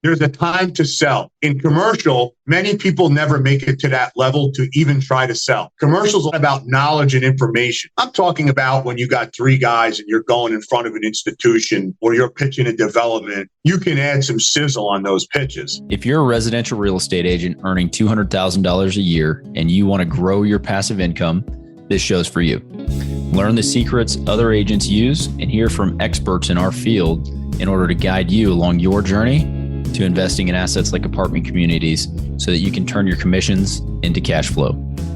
There's a time to sell. In commercial, many people never make it to that level to even try to sell. Commercial's about knowledge and information. I'm talking about when you got three guys and you're going in front of an institution or you're pitching a development, you can add some sizzle on those pitches. If you're a residential real estate agent earning $200,000 a year and you want to grow your passive income, this show's for you. Learn the secrets other agents use and hear from experts in our field in order to guide you along your journey to investing in assets like apartment communities so that you can turn your commissions into cash flow.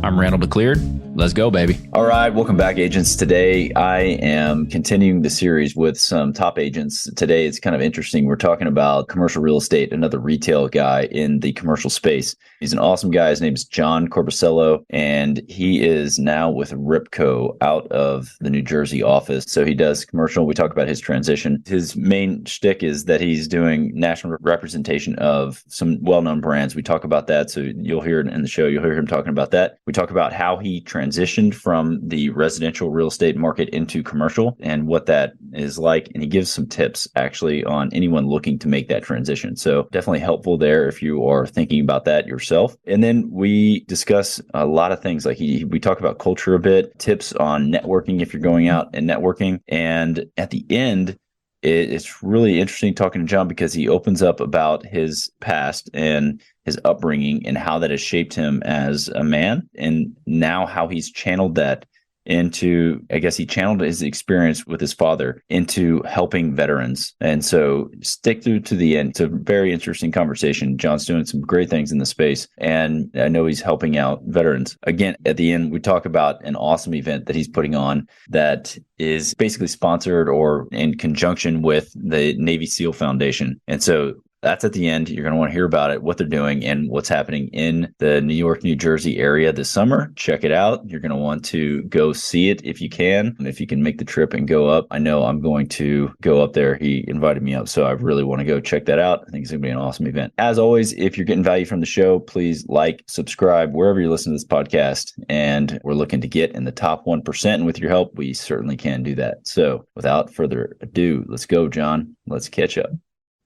I'm Randall DeCleared. Let's go, baby. All right. Welcome back, agents. Today, I am continuing the series with some top agents. Today, it's kind of interesting. We're talking about commercial real estate, another retail guy in the commercial space. He's an awesome guy. His name is Jon Corbiscello, and he is now with Ripco out of the New Jersey office. So he does commercial. We talk about his transition. His main shtick is that he's doing national representation of some well-known brands. We talk about that. So you'll hear it in the show. You'll hear him talking about that. We talk about how he transitioned from the residential real estate market into commercial and what that is like. And he gives some tips actually on anyone looking to make that transition. So definitely helpful there if you are thinking about that yourself. And then we discuss a lot of things like we talk about culture a bit, tips on networking if you're going out and networking. And at the end, it's really interesting talking to Jon because he opens up about his past and his upbringing and how that has shaped him as a man, and now how he's channeled that into, I guess he channeled his experience with his father into helping veterans. And so stick through to the end. It's a very interesting conversation. Jon's doing some great things in the space, and I know he's helping out veterans. Again, at the end, we talk about an awesome event that he's putting on that is basically sponsored or in conjunction with the Navy SEAL Foundation. And so that's at the end. You're going to want to hear about it, what they're doing, and what's happening in the New York, New Jersey area this summer. Check it out. You're going to want to go see it if you can. And if you can make the trip and go up, I know I'm going to go up there. He invited me up, so I really want to go check that out. I think it's going to be an awesome event. As always, if you're getting value from the show, please like, subscribe, wherever you listen to this podcast. And we're looking to get in the top 1%. And with your help, we certainly can do that. So without further ado, let's go, Jon. Let's catch up.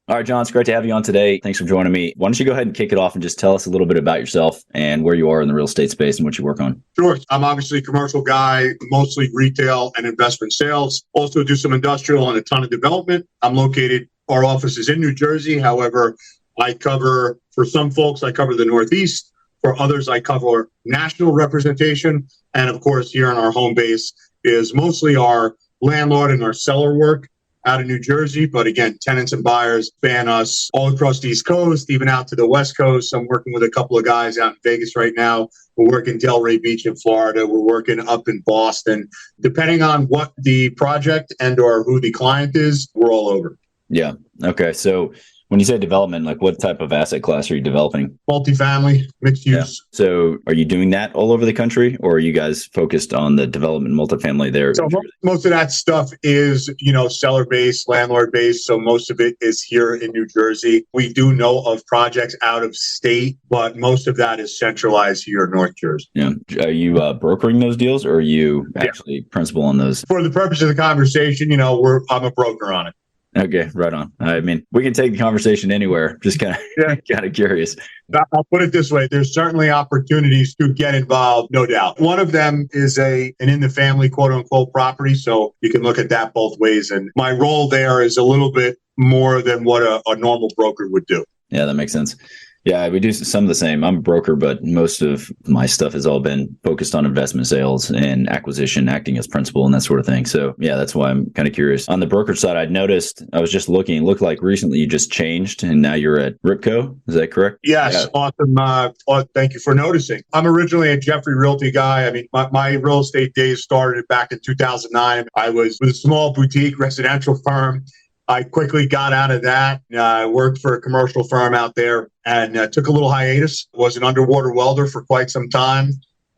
All right, Jon, it's great to have you on today. Thanks for joining me. Why don't you go ahead and kick it off and just tell us a little bit about yourself and where you are in the real estate space and what you work on? Sure. I'm obviously a commercial guy, mostly retail and investment sales. Also do some industrial and a ton of development. Our office is in New Jersey. However, for some folks, I cover the Northeast. For others, I cover national representation. And of course, here on our home base is mostly our landlord and our seller work out of New Jersey. But again, tenants and buyers span us all across the East Coast, even out to the West Coast. I'm working with a couple of guys out in Vegas right now. We're working Delray Beach in Florida. We're working up in Boston. Depending on what the project and or who the client is, we're all over. Yeah. Okay. So when you say development, like what type of asset class are you developing? Multifamily, mixed use. Yeah. So are you doing that all over the country, or are you guys focused on the development multifamily there? So most of that stuff is, seller based, landlord based. So most of it is here in New Jersey. We do know of projects out of state, but most of that is centralized here in North Jersey. Yeah. Are you brokering those deals, or are you actually principal on those? For the purpose of the conversation, I'm a broker on it. Okay, right on. I mean, we can take the conversation anywhere. Just kind of curious. I'll put it this way. There's certainly opportunities to get involved, no doubt. One of them is an in the family, quote unquote, property. So you can look at that both ways. And my role there is a little bit more than what a normal broker would do. Yeah, that makes sense. Yeah, we do some of the same. I'm a broker, but most of my stuff has all been focused on investment sales and acquisition, acting as principal and that sort of thing. So yeah, that's why I'm kind of curious. On the brokerage side, I was just looking, it looked like recently you just changed and now you're at Ripco. Is that correct? Yes. Yeah. Awesome. Thank you for noticing. I'm originally a Jeffery Realty guy. I mean, my real estate days started back in 2009. I was with a small boutique residential firm. I quickly got out of that. I worked for a commercial firm out there and took a little hiatus. Was an underwater welder for quite some time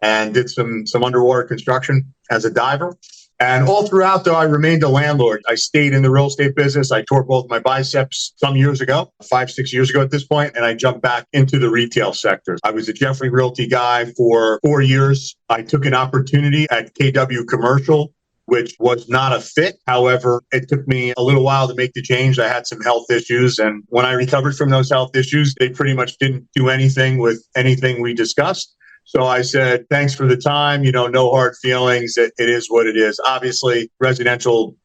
and did some underwater construction as a diver. And all throughout, though, I remained a landlord. I stayed in the real estate business. I tore both my biceps some years ago, 5-6 years ago at this point, and I jumped back into the retail sector. I was a Jeffery Realty guy for 4 years. I took an opportunity at KW Commercial which was not a fit. However, it took me a little while to make the change. I had some health issues. And when I recovered from those health issues, they pretty much didn't do anything with anything we discussed. So I said, thanks for the time, no hard feelings. It is what it is. Obviously, residential,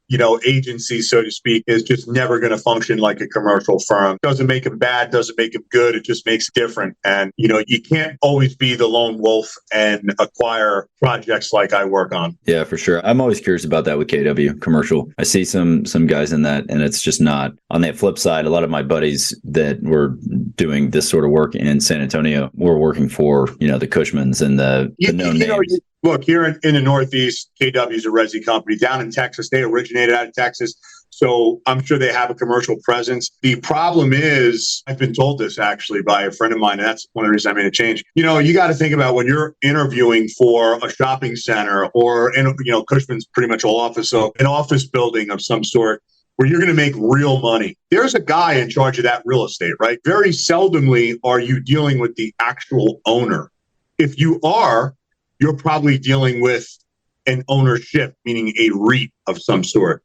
agency, so to speak, is just never going to function like a commercial firm. Doesn't make them bad, doesn't make them good. It just makes it different. And, you can't always be the lone wolf and acquire projects like I work on. Yeah, for sure. I'm always curious about that with KW commercial. I see some guys in that, and it's just not. On that flip side, a lot of my buddies that were doing this sort of work in San Antonio were working for, the Cushmans and the known names. Look, here in the Northeast, KW is a resi company. Down in Texas, they originated out of Texas. So I'm sure they have a commercial presence. The problem is, I've been told this actually by a friend of mine, and that's one of the reasons I made a change. You got to think about when you're interviewing for a shopping center or, Cushman's pretty much all office, so an office building of some sort, where you're going to make real money. There's a guy in charge of that real estate, right? Very seldomly are you dealing with the actual owner. If you are, you're probably dealing with an ownership, meaning a REIT of some sort.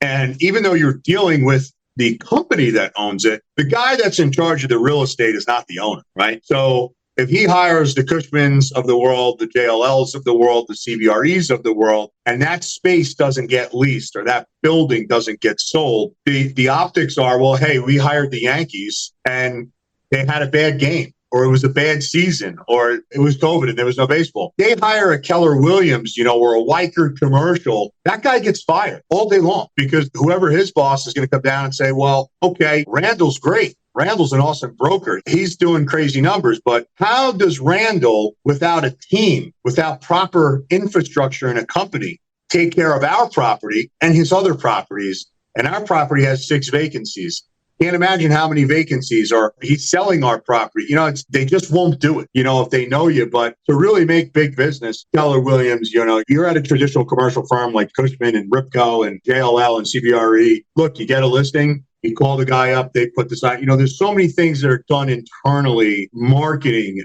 And even though you're dealing with the company that owns it, the guy that's in charge of the real estate is not the owner, right? So if he hires the Cushmans of the world, the JLLs of the world, the CBREs of the world, and that space doesn't get leased or that building doesn't get sold, the optics are, well, hey, we hired the Yankees and they had a bad game, or it was a bad season, or it was COVID and there was no baseball. They hire a Keller Williams, or a Weicker commercial. That guy gets fired all day long because whoever his boss is going to come down and say, well, okay, Randall's great. Randall's an awesome broker. He's doing crazy numbers, but how does Randall, without a team, without proper infrastructure in a company, take care of our property and his other properties? And our property has 6 vacancies. Can't imagine how many vacancies are. He's selling our property. They just won't do it, if they know you. But to really make big business, Keller Williams, you're at a traditional commercial firm like Cushman and Ripco and JLL and CBRE. Look, you get a listing, you call the guy up, they put this on. There's so many things that are done internally, marketing,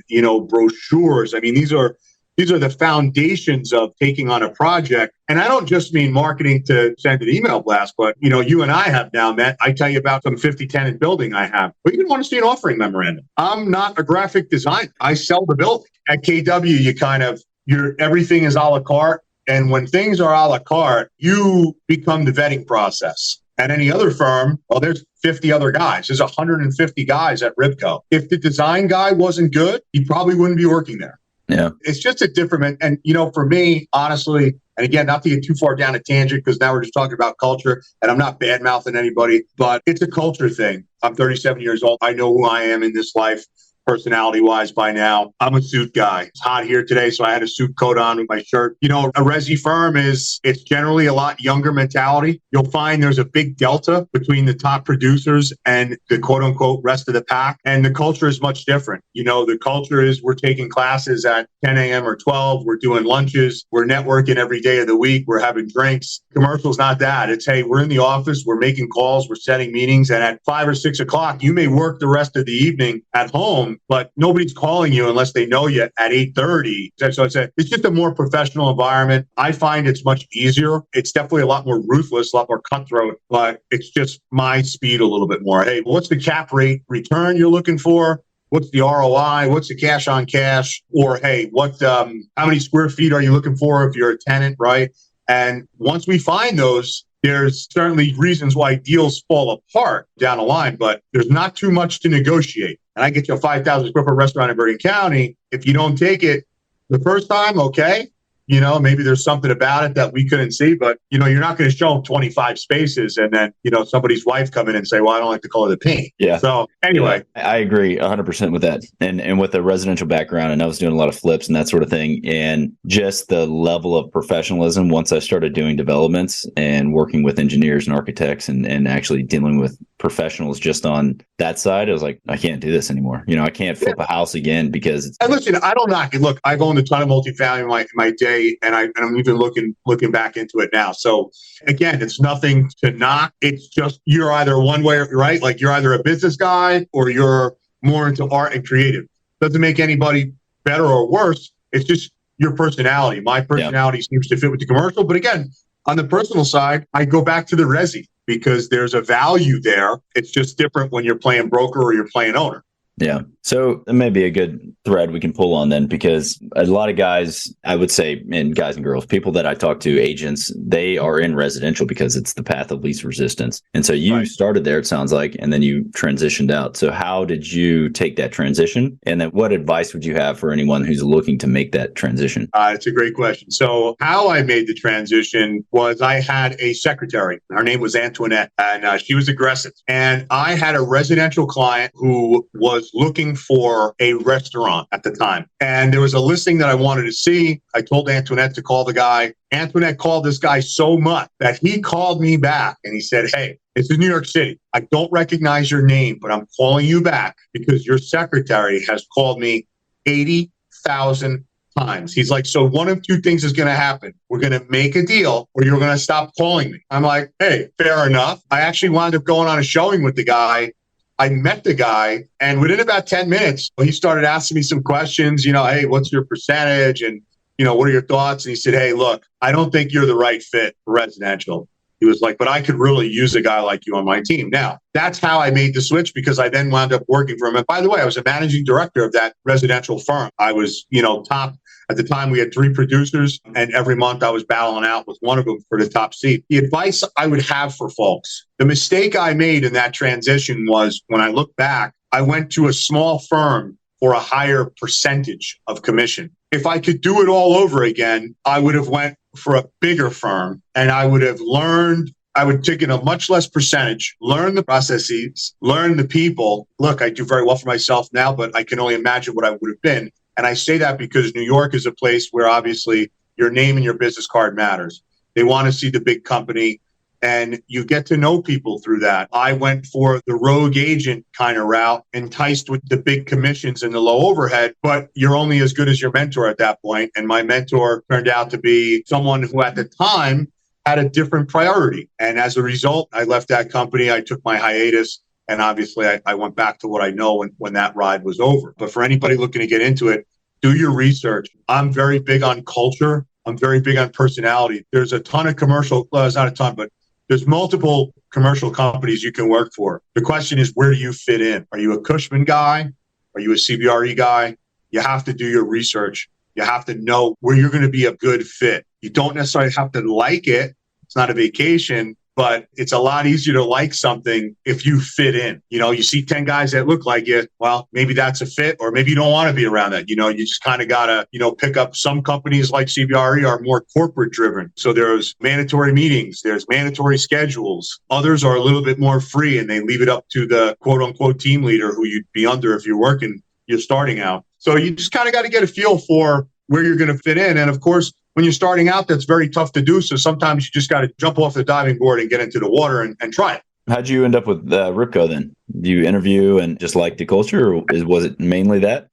brochures. I mean, these are the foundations of taking on a project. And I don't just mean marketing to send an email blast, but, you and I have now met. I tell you about some 50-tenant building I have. But you can want to see an offering memorandum. I'm not a graphic designer. I sell the building. At KW, everything is a la carte. And when things are a la carte, you become the vetting process. At any other firm, well, there's 50 other guys. There's 150 guys at Ripco. If the design guy wasn't good, he probably wouldn't be working there. Yeah. It's just a different, and for me, honestly, and again, not to get too far down a tangent, because now we're just talking about culture, and I'm not bad mouthing anybody, but it's a culture thing. I'm 37 years old. I know who I am in this life. Personality-wise by now. I'm a suit guy. It's hot here today, so I had a suit coat on with my shirt. A resi firm it's generally a lot younger mentality. You'll find there's a big delta between the top producers and the quote-unquote rest of the pack, and the culture is much different. The culture is we're taking classes at 10 a.m. or 12. We're doing lunches. We're networking every day of the week. We're having drinks. Commercial's not that. It's, hey, we're in the office. We're making calls. We're setting meetings, and at 5 or 6 o'clock, you may work the rest of the evening at home, but nobody's calling you unless they know you at 8:30. So it's just a more professional environment. I find it's much easier. It's definitely a lot more ruthless, a lot more cutthroat, but it's just my speed a little bit more. Hey, what's the cap rate return you're looking for? What's the ROI? What's the cash on cash? Or, hey, how many square feet are you looking for if you're a tenant, right? And once we find those, there's certainly reasons why deals fall apart down the line, but there's not too much to negotiate. And I get you a 5,000 square foot restaurant in Bergen County. If you don't take it the first time, okay, maybe there's something about it that we couldn't see, but, you're not going to show them 25 spaces and then, somebody's wife come in and say, well, I don't like the color of the paint. Yeah. So anyway. Yeah, I agree 100% with that. And with the residential background, and I was doing a lot of flips and that sort of thing. And just the level of professionalism, once I started doing developments and working with engineers and architects and actually dealing with professionals just on that side, I was like, I can't do this anymore. I can't flip a house again because it's... And listen, I don't knock it. Look, I've owned a ton of multifamily in my day, and I'm even looking back into it now. So again, it's nothing to knock. It's just you're either one way, right? Like you're either a business guy or you're more into art and creative. Doesn't make anybody better or worse. It's just your personality. My personality seems to fit with the commercial, but again, On the personal side, I go back to the resi because there's a value there. It's just different when you're playing broker or you're playing owner. Yeah. So it may be a good thread we can pull on then, because a lot of guys, I would say, and guys and girls, people that I talk to, agents, they are in residential because it's the path of least resistance. And so you started there, it sounds like, and then you transitioned out. So how did you take that transition? And then what advice would you have for anyone who's looking to make that transition? It's a great question. So how I made the transition was I had a secretary. Her name was Antoinette, and she was aggressive. And I had a residential client who was looking for a restaurant at the time. And there was a listing that I wanted to see. I told Antoinette to call the guy. Antoinette called this guy so much that he called me back and he said, hey, it's in New York City. I don't recognize your name, but I'm calling you back because your secretary has called me 80,000 times. He's like, so one of two things is going to happen. We're going to make a deal or you're going to stop calling me. I'm like, hey, fair enough. I actually wound up going on a showing with the guy. I met the guy, and within about 10 minutes, he started asking me some questions, hey, what's your percentage? And, what are your thoughts? And he said, hey, look, I don't think you're the right fit for residential. He was like, but I could really use a guy like you on my team. Now, that's how I made the switch because I then wound up working for him. And by the way, I was a managing director of that residential firm. I was, top. At the time, we had 3 producers, and every month I was battling out with one of them for the top seat. The advice I would have for folks, the mistake I made in that transition was when I look back, I went to a small firm for a higher percentage of commission. If I could do it all over again, I would have went for a bigger firm, and I would have learned. I would take in a much less percentage, learn the processes, learn the people. Look, I do very well for myself now, but I can only imagine what I would have been. And I say that because New York is a place where obviously your name and your business card matters. They want to see the big company and you get to know people through that. I went for the rogue agent kind of route, enticed with the big commissions and the low overhead, but you're only as good as your mentor at that point. And my mentor turned out to be someone who at the time had a different priority. And as a result, I left that company. I took my hiatus. And obviously, I went back to what I know when that ride was over. But for anybody looking to get into it, do your research. I'm very big on culture. I'm very big on personality. There's a ton of it's not a ton, but there's multiple commercial companies you can work for. The question is, where do you fit in? Are you a Cushman guy? Are you a CBRE guy? You have to do your research. You have to know where you're going to be a good fit. You don't necessarily have to like it. It's not a vacation. But it's a lot easier to like something if you fit in. You see 10 guys that look like you. Well, maybe that's a fit, or maybe you don't want to be around that. You just kind of got to, pick up. Some companies like CBRE are more corporate driven. So there's mandatory meetings, there's mandatory schedules. Others are a little bit more free and they leave it up to the quote unquote team leader who you'd be under if you're starting out. So you just kind of got to get a feel for where you're going to fit in. And of course, when you're starting out, that's very tough to do. So sometimes you just got to jump off the diving board and get into the water and try it. How'd you end up with Ripco then? Do you interview and just like the culture, or was it mainly that?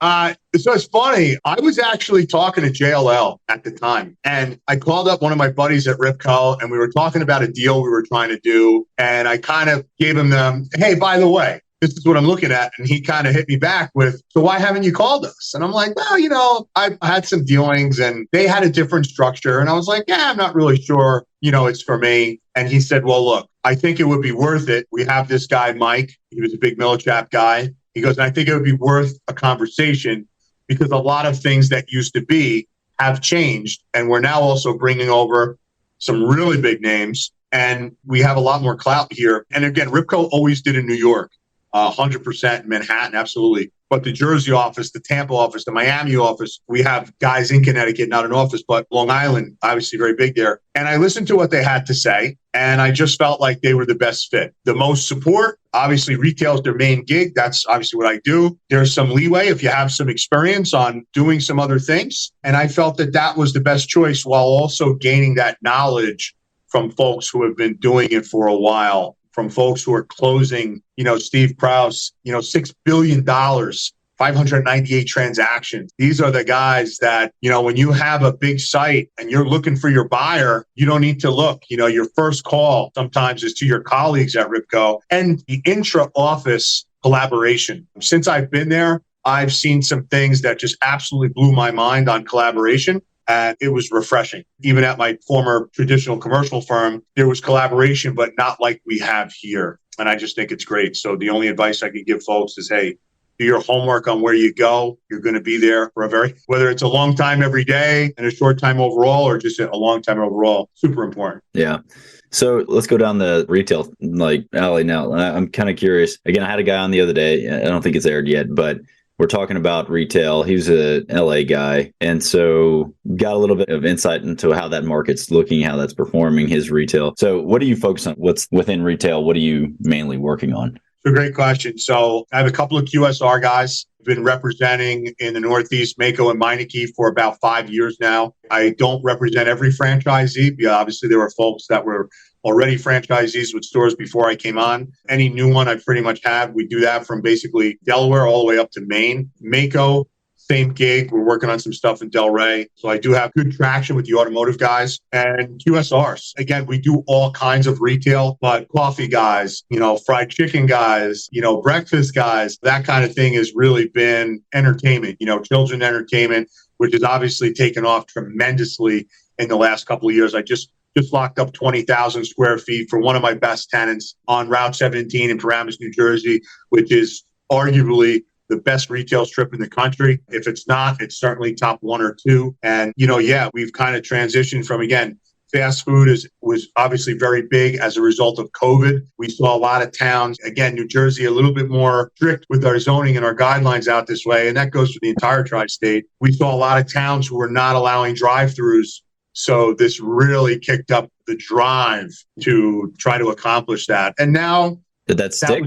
So it's funny. I was actually talking to JLL at the time, and I called up one of my buddies at Ripco, and we were talking about a deal we were trying to do. And I kind of gave him hey, by the way, this is what I'm looking at. And he kind of hit me back with, so why haven't you called us? And I'm like, well, I had some dealings and they had a different structure. And I was like, yeah, I'm not really sure, it's for me. And he said, well, look, I think it would be worth it. We have this guy, Mike. He was a big Millichap guy. He goes, and I think it would be worth a conversation because a lot of things that used to be have changed. And we're now also bringing over some really big names. And we have a lot more clout here. And again, Ripco always did in New York. 100% in Manhattan, absolutely. But the Jersey office, the Tampa office, the Miami office, we have guys in Connecticut, not an office, but Long Island, obviously very big there. And I listened to what they had to say, and I just felt like they were the best fit. The most support, obviously retail is their main gig. That's obviously what I do. There's some leeway if you have some experience on doing some other things. And I felt that was the best choice while also gaining that knowledge from folks who have been doing it for a while, from folks who are closing, Steve Krause, $6 billion, 598 transactions. These are the guys that, when you have a big site and you're looking for your buyer, you don't need to look. Your first call sometimes is to your colleagues at Ripco and the intra-office collaboration. Since I've been there, I've seen some things that just absolutely blew my mind on collaboration. And it was refreshing. Even at my former traditional commercial firm, there was collaboration, but not like we have here. And I just think it's great. So the only advice I can give folks is, hey, do your homework on where you go. You're going to be there for whether it's a long time every day and a short time overall, or just a long time overall, super important. Yeah. So let's go down the retail alley now. I'm kind of curious. Again, I had a guy on the other day. I don't think it's aired yet, but we're talking about retail. He's a LA guy. And so got a little bit of insight into how that market's looking, how that's performing, his retail. So what do you focus on? What's within retail? What are you mainly working on? It's a great question. So I have a couple of QSR guys. I've been representing in the Northeast, Mako and Meineke, for about 5 years now. I don't represent every franchisee. Yeah, obviously, there were folks that were already franchisees with stores before I came on. Any new one I pretty much have. We do that from basically Delaware all the way up to Maine. Mako, same gig. We're working on some stuff in Delray. So I do have good traction with the automotive guys and QSRs. Again, we do all kinds of retail, but coffee guys, fried chicken guys, breakfast guys, that kind of thing has really been entertainment, children entertainment, which has obviously taken off tremendously in the last couple of years. I just locked up 20,000 square feet for one of my best tenants on Route 17 in Paramus, New Jersey, which is arguably the best retail strip in the country. If it's not, it's certainly top 1 or 2. And, we've kind of transitioned from, again, fast food was obviously very big as a result of COVID. We saw a lot of towns, again, New Jersey, a little bit more strict with our zoning and our guidelines out this way. And that goes for the entire tri-state. We saw a lot of towns who were not allowing drive-throughs. So this really kicked up the drive to try to accomplish that. And now, did that stick?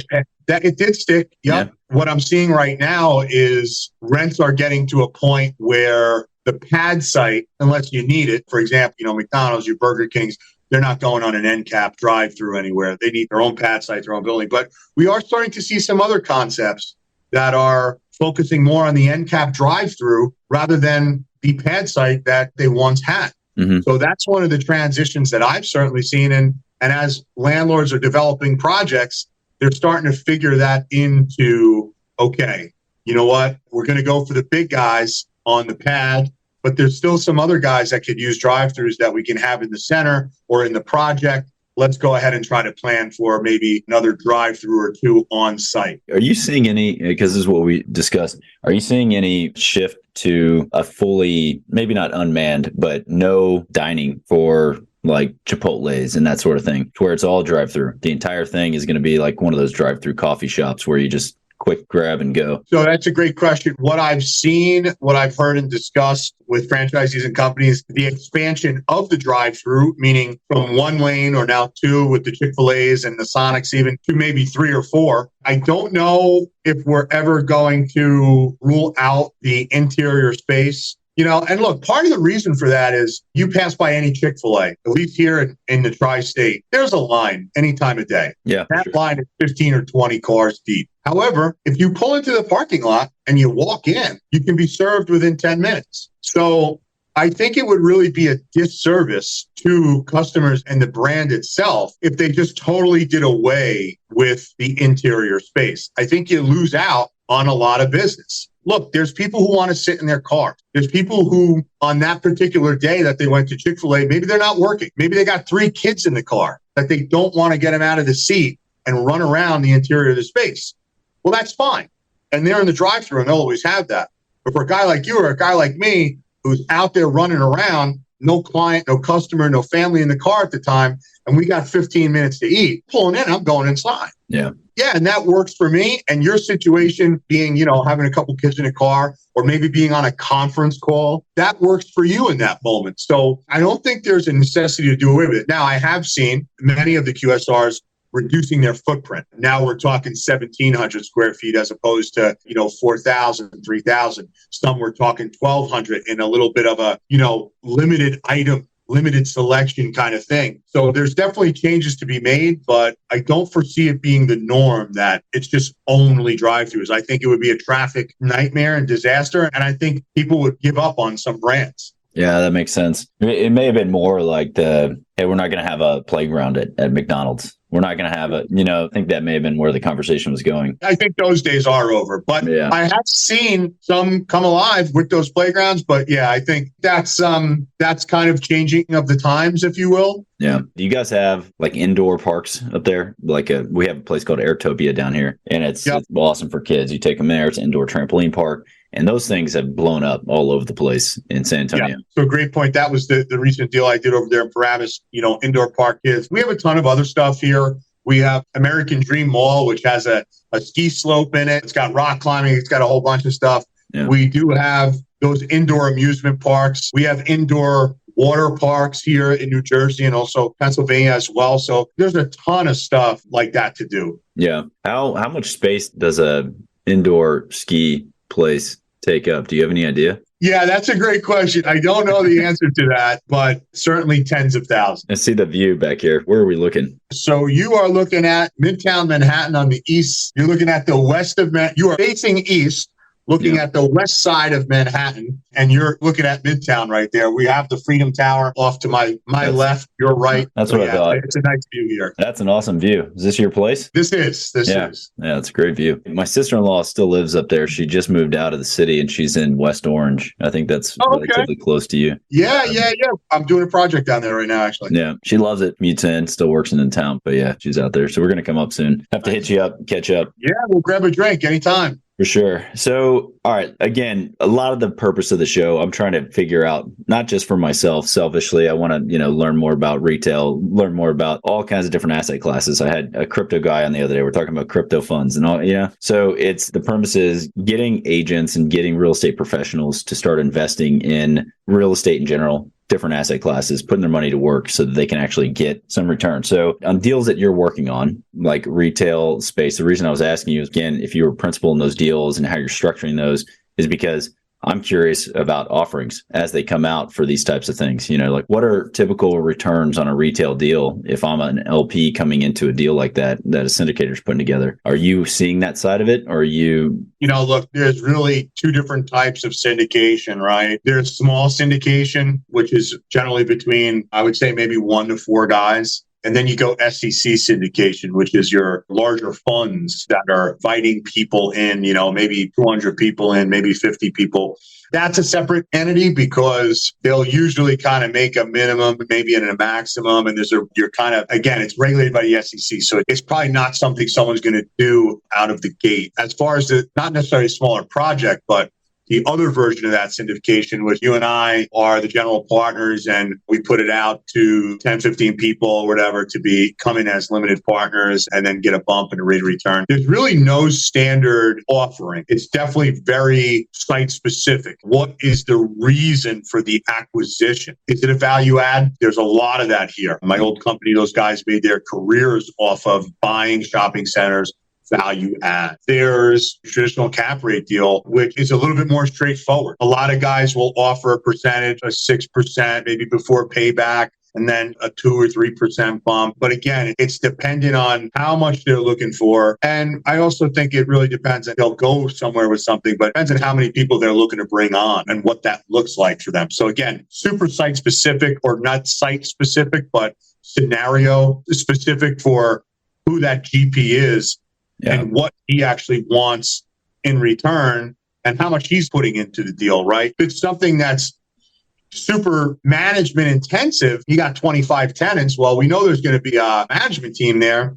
It did stick. Yep. Yeah. What I'm seeing right now is rents are getting to a point where the pad site, unless you need it, for example, McDonald's, your Burger Kings, they're not going on an end cap drive-through anywhere. They need their own pad site, their own building. But we are starting to see some other concepts that are focusing more on the end cap drive-through rather than the pad site that they once had. Mm-hmm. So that's one of the transitions that I've certainly seen. And as landlords are developing projects, they're starting to figure that into, okay, you know what? We're going to go for the big guys on the pad, but there's still some other guys that could use drive-throughs that we can have in the center or in the project. Let's go ahead and try to plan for maybe another drive-through or 2 on site. Are you seeing any, because this is what we discussed, are you seeing any shift to a fully, maybe not unmanned, but no dining for like Chipotle's and that sort of thing, to where it's all drive-through? The entire thing is going to be like one of those drive-through coffee shops where you just quick grab and go. So that's a great question. What I've seen, what I've heard and discussed with franchisees and companies, the expansion of the drive-through, meaning from 1 lane or now 2 with the Chick-fil-A's and the Sonics, even to maybe 3 or 4. I don't know if we're ever going to rule out the interior space. And look, part of the reason for that is you pass by any Chick-fil-A, at least here in the tri-state, there's a line any time of day. Yeah, that line is 15 or 20 cars deep. However, if you pull into the parking lot and you walk in, you can be served within 10 minutes. So I think it would really be a disservice to customers and the brand itself if they just totally did away with the interior space. I think you lose out on a lot of business. Look, there's people who want to sit in their car. There's people who, on that particular day that they went to Chick-fil-A, maybe they're not working. Maybe they got 3 kids in the car that they don't want to get them out of the seat and run around the interior of the space. Well, that's fine. And they're in the drive-thru, and they'll always have that. But for a guy like you or a guy like me who's out there running around, no client, no customer, no family in the car at the time, and we got 15 minutes to eat, pulling in, I'm going inside. Yeah. Yeah, and that works for me. And your situation being, having a couple kids in a car or maybe being on a conference call, that works for you in that moment. So I don't think there's a necessity to do away with it. Now, I have seen many of the QSRs reducing their footprint. Now we're talking 1,700 square feet as opposed to, 4,000, 3,000. Some we're talking 1,200 in a little bit of a, limited item, limited selection kind of thing. So there's definitely changes to be made, but I don't foresee it being the norm that it's just only drive-throughs. I think it would be a traffic nightmare and disaster. And I think people would give up on some brands. Yeah, that makes sense. It may have been more like hey, we're not going to have a playground at McDonald's. we're not going to have I think that may have been where the conversation was going. I think those days are over, but Yeah. I have seen some come alive with those playgrounds. But yeah, I think that's kind of changing of the times, if you will. Yeah. Do you guys have like indoor parks up there? We have a place called Airtopia down here, and it's awesome for kids. You take them there. It's an indoor trampoline park. And those things have blown up all over the place in San Antonio. Yeah. So great point. That was the recent deal I did over there in Paramus, indoor park kids. We have a ton of other stuff here. We have American Dream Mall, which has a ski slope in it. It's got rock climbing. It's got a whole bunch of stuff. Yeah. We do have those indoor amusement parks. We have indoor water parks here in New Jersey and also Pennsylvania as well. So there's a ton of stuff like that to do. Yeah. How much space does a indoor ski place take up? Do you have any idea? Yeah, that's a great question. I don't know the answer to that, but certainly tens of thousands. I see the view back here. Where are we looking? So you are looking at Midtown Manhattan on the east. You're looking at the west of Manhattan. You are facing east, looking at the west side of Manhattan, and you're looking at Midtown right there. We have the Freedom Tower off to my left, your right. That's what I thought. It's a nice view here. That's an awesome view. Is this your place? This is. Yeah, it's a great view. My sister-in-law still lives up there. She just moved out of the city, and she's in West Orange. I think that's relatively close to you. Yeah. I'm doing a project down there right now, actually. Yeah, she loves it. Commutes in, still works in town, but yeah, she's out there. So we're going to come up soon. Have to hit you up, catch up. Yeah, we'll grab a drink anytime. For sure. So, all right. Again, a lot of the purpose of the show, I'm trying to figure out, not just for myself, selfishly, I want to, learn more about retail, learn more about all kinds of different asset classes. I had a crypto guy on the other day. We're talking about crypto funds and all, So the premise is getting agents and getting real estate professionals to start investing in real estate in general, different asset classes, putting their money to work so that they can actually get some return. So on deals that you're working on, like retail space, the reason I was asking you is, again, if you were principal in those deals and how you're structuring those, is because I'm curious about offerings as they come out for these types of things. Like what are typical returns on a retail deal if I'm an LP coming into a deal like that a syndicator's putting together? Are you seeing that side of it? Or are you... look, there's really two different types of syndication, right? There's small syndication, which is generally between, I would say, maybe 1 to 4 guys. And then you go SEC syndication, which is your larger funds that are inviting people in, maybe 200 people in, maybe 50 people. That's a separate entity because they'll usually kind of make a minimum, maybe a maximum. And it's regulated by the SEC. So it's probably not something someone's going to do out of the gate. As far as not necessarily a smaller project, but the other version of that syndication was you and I are the general partners and we put it out to 10, 15 people or whatever to come in as limited partners and then get a bump in the rate of return. There's really no standard offering. It's definitely very site specific. What is the reason for the acquisition? Is it a value add? There's a lot of that here. My old company, those guys made their careers off of buying shopping centers. Value add. There's a traditional cap rate deal, which is a little bit more straightforward. A lot of guys will offer a percentage, a 6%, maybe before payback, and then a 2 or 3% bump. But again, it's dependent on how much they're looking for. And I also think it really depends. They'll go somewhere with something, but it depends on how many people they're looking to bring on and what that looks like for them. So again, super site specific or not site specific, but scenario specific for who that GP is. Yeah. And what he actually wants in return and how much he's putting into the deal, right? If it's something that's super management intensive, you got 25 tenants. Well, we know there's going to be a management team there,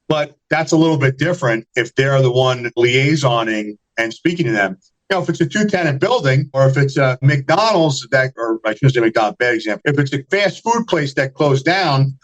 but that's a little bit different if they're the one liaisoning and speaking to them. If it's a 2-tenant building or if it's a McDonald's or I shouldn't say McDonald's, bad example. If it's a fast food place that closed down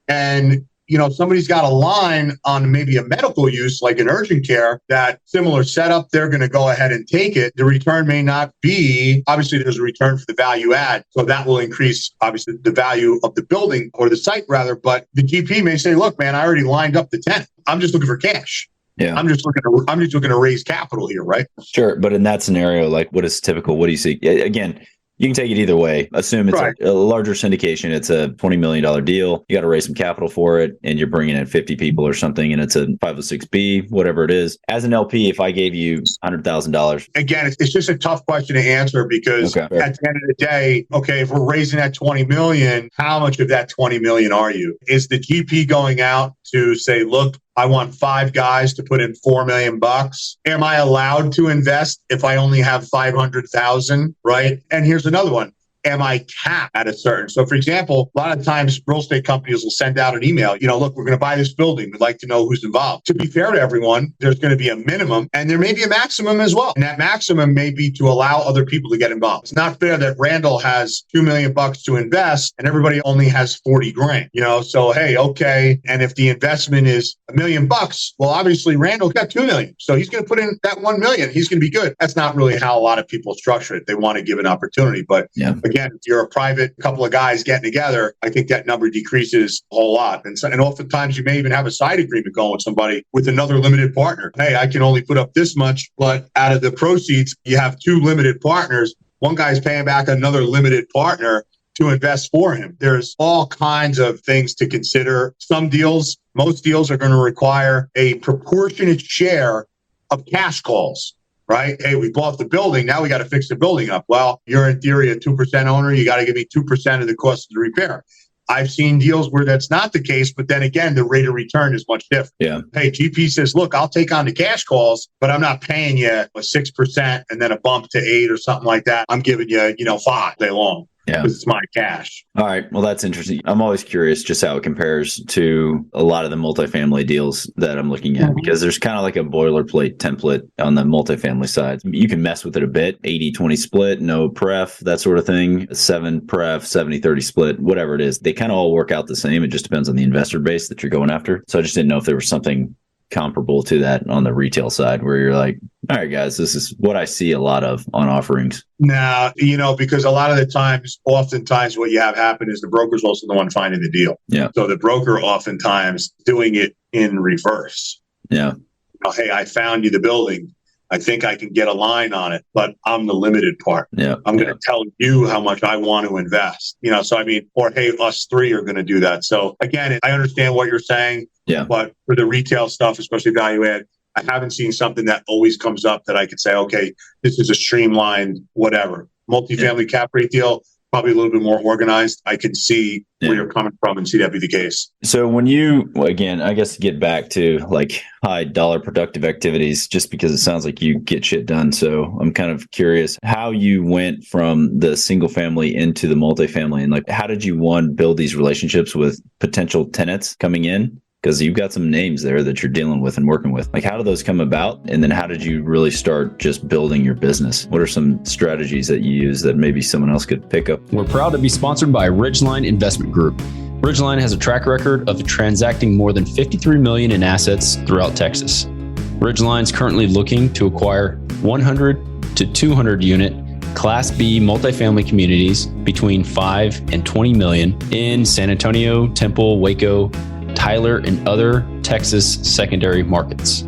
and somebody's got a line on maybe a medical use, like an urgent care, that similar setup, they're going to go ahead and take it. The return may not be, obviously there's a return for the value add. So that will increase, obviously, the value of the building or the site rather. But the GP may say, look, man, I already lined up the tenant. I'm just looking for cash. Yeah. I'm just looking to raise capital here, right? Sure. But in that scenario, like what is typical? What do you see? Again, You can take it either way. Assume it's Right. a larger syndication. It's a $20 million deal. You got to raise some capital for it, and you're bringing in 50 people or something, and it's a 506B, whatever it is. As an LP, if I gave you $100,000. Again, it's just a tough question to answer because at the end of the day, okay, if we're raising that 20 million, how much of that 20 million are you? Is the GP going out to say, look, I want 5 guys to put in $4 million. Am I allowed to invest if I only have 500,000? Right. And here's another one. Am I capped at a certain? So, for example, a lot of times real estate companies will send out an email, look, we're going to buy this building. We'd like to know who's involved. To be fair to everyone, there's going to be a minimum and there may be a maximum as well. And that maximum may be to allow other people to get involved. It's not fair that Randall has $2 million to invest and everybody only has 40 grand, so, hey, okay. And if the investment is $1 million, well, obviously Randall got 2 million. So he's going to put in that 1 million. He's going to be good. That's not really how a lot of people structure it. They want to give an opportunity, but again, if you're a private couple of guys getting together, I think that number decreases a whole lot. And oftentimes you may even have a side agreement going with somebody with another limited partner. Hey, I can only put up this much, but out of the proceeds, you have 2 limited partners. One guy's paying back another limited partner to invest for him. There's all kinds of things to consider. Most deals are going to require a proportionate share of cash calls. Right? Hey, we bought the building. Now we got to fix the building up. Well, you're in theory a 2% owner. You got to give me 2% of the cost of the repair. I've seen deals where that's not the case, but then again, the rate of return is much different. Yeah. Hey, GP says, look, I'll take on the cash calls, but I'm not paying you a 6% and then a bump to 8 or something like that. I'm giving you, 5 day long. Yeah. Because it's my cash. All right. Well, that's interesting. I'm always curious just how it compares to a lot of the multifamily deals that I'm looking at, because there's kind of like a boilerplate template on the multifamily side. You can mess with it a bit, 80-20 split, no pref, that sort of thing, 7 pref, 70-30 split, whatever it is. They kind of all work out the same. It just depends on the investor base that you're going after. So I just didn't know if there was something comparable to that on the retail side where you're like, all right, guys, this is what I see a lot of on offerings. Now, because a lot of the times, oftentimes what you have happen is the broker's also the one finding the deal. Yeah. So the broker oftentimes doing it in reverse. Yeah. Hey, I found you the building. I think I can get a line on it, but I'm the limited part. Yeah. I'm going to tell you how much I want to invest. Or hey, us 3 are going to do that. So again, I understand what you're saying. Yeah. But for the retail stuff, especially value add, I haven't seen something that always comes up that I could say, okay, this is a streamlined whatever. Multifamily cap rate deal, probably a little bit more organized. I can see where you're coming from and see that be the case. So when you, again, I guess get back to like high dollar productive activities, just because it sounds like you get shit done. So I'm kind of curious how you went from the single family into the multifamily, and like, how did you, one, build these relationships with potential tenants coming in? Because you've got some names there that you're dealing with and working with. Like, how did those come about? And then how did you really start just building your business? What are some strategies that you use that maybe someone else could pick up? We're proud to be sponsored by Ridgeline Investment Group. Ridgeline has a track record of transacting more than $53 million in assets throughout Texas. Ridgeline is currently looking to acquire 100 to 200 unit Class B multifamily communities between 5 and 20 million in San Antonio, Temple, Waco, Tyler, and other Texas secondary markets.